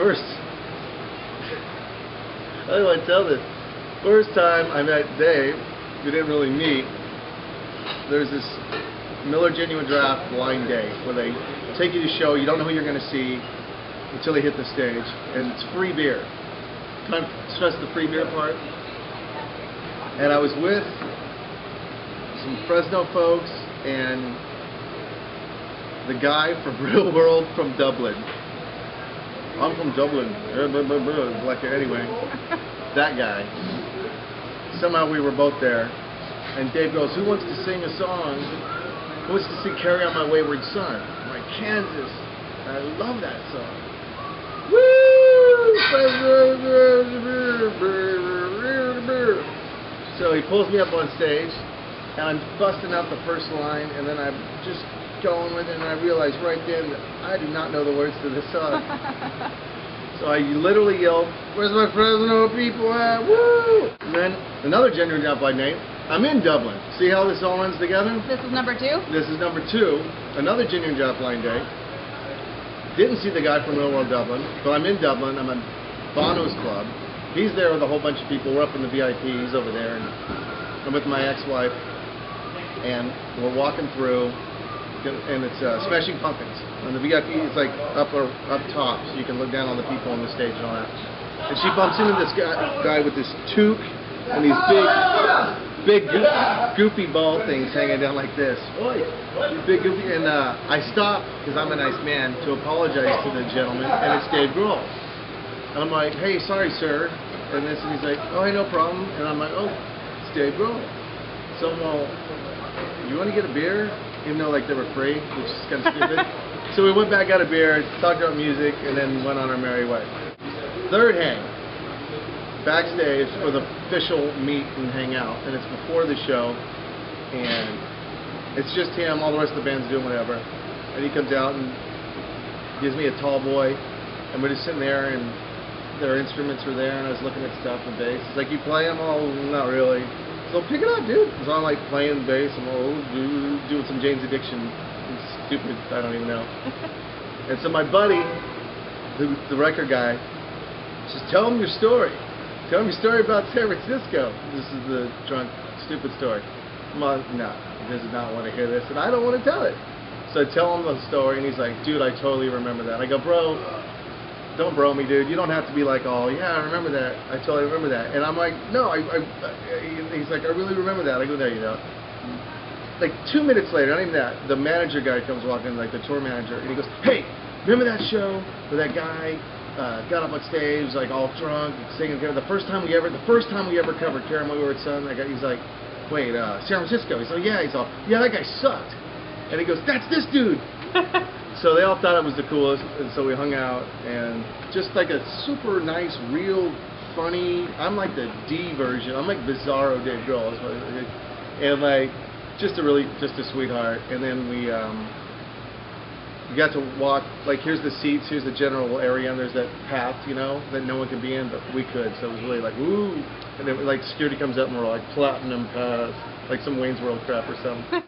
First, how do I tell this? First time I met Dave, we didn't really meet. There's this Miller Genuine Draft blind date where they take you to show, you don't know who you're going to see until they hit the stage, and it's free beer. Can't stress the free beer part. And I was with some Fresno folks and the guy from Real World from Dublin. I'm from Dublin. Like anyway, that guy. Somehow we were both there, and Dave goes, "Who wants to sing a song? Who wants to sing 'Carry On My Wayward Son'?" I'm like, "Kansas." And I love that song. Woo! So he pulls me up on stage, and I'm busting out the first line, and then I'm just going with it, and I realized right then that I do not know the words to this song. So I literally yelled, "Where's my Fresno people at? Woo!" And then another Genuine Draft blind date. I'm in Dublin. See how this all runs together? This is number 2? This is number 2. Another Genuine Draft blind date. Didn't see the guy from Real World Dublin, but I'm in Dublin. I'm at Bono's club. He's there with a whole bunch of people. We're up in the VIP. He's over there, and I'm with my ex-wife, and we're walking through. And it's Smashing Pumpkins. And the VIP is like up top, so you can look down on the people on the stage and all that. And she bumps into this guy with this toque and these big goofy ball things hanging down like this. These big goofy. And I stop because I'm a nice man to apologize to the gentleman, and it's Dave Grohl. And I'm like, "Hey, sorry, sir." And he's like, "Oh, hey, no problem." And I'm like, "Oh, it's Dave Grohl." So, well, you want to get a beer? Even though like they were free, which is kind of stupid. So we went back, got a beer, talked about music, and then went on our merry way. Third hang, backstage for the official meet and hang out, and it's before the show, and it's just him. All the rest of the band's doing whatever, and he comes out and gives me a tall boy, and we're just sitting there, and their instruments were there, and I was looking at stuff and bass. He's like, "You play them?" "Oh, not really." "So pick it up, dude." So I'm like playing bass, I'm doing some Jane's Addiction. It's stupid, I don't even know. And so my buddy, who's the record guy, says, "Tell him your story. Tell him your story about San Francisco." This is the drunk, stupid story. No, he does not want to hear this, and I don't want to tell it. So I tell him the story, and he's like, "Dude, I totally remember that." I go, "Bro, don't bro me, dude. You don't have to be like, oh, yeah, I remember that. I totally remember that." And I'm like, "No, he's like, "I really remember that." I go, "There you go." Like 2 minutes later, not even that, the manager guy comes walking, like the tour manager, and he goes, "Hey, remember that show where that guy got up on stage, like all drunk, singing? The first time we ever covered 'Carry On My Wayward Son'." He's like, "Wait, San Francisco?" He's like, "Yeah." He's all, "Yeah, that guy sucked." And he goes, "That's this dude." So they all thought it was the coolest, and so we hung out, and just like a super nice, real, funny, I'm like the D version, I'm like Bizarro Dave Grohl, and like, just a sweetheart. And then we got to walk, like here's the seats, here's the general area, and there's that path, you know, that no one can be in, but we could, so it was really like, woo, and then like security comes up and we're like, platinum pass, like some Wayne's World crap or something.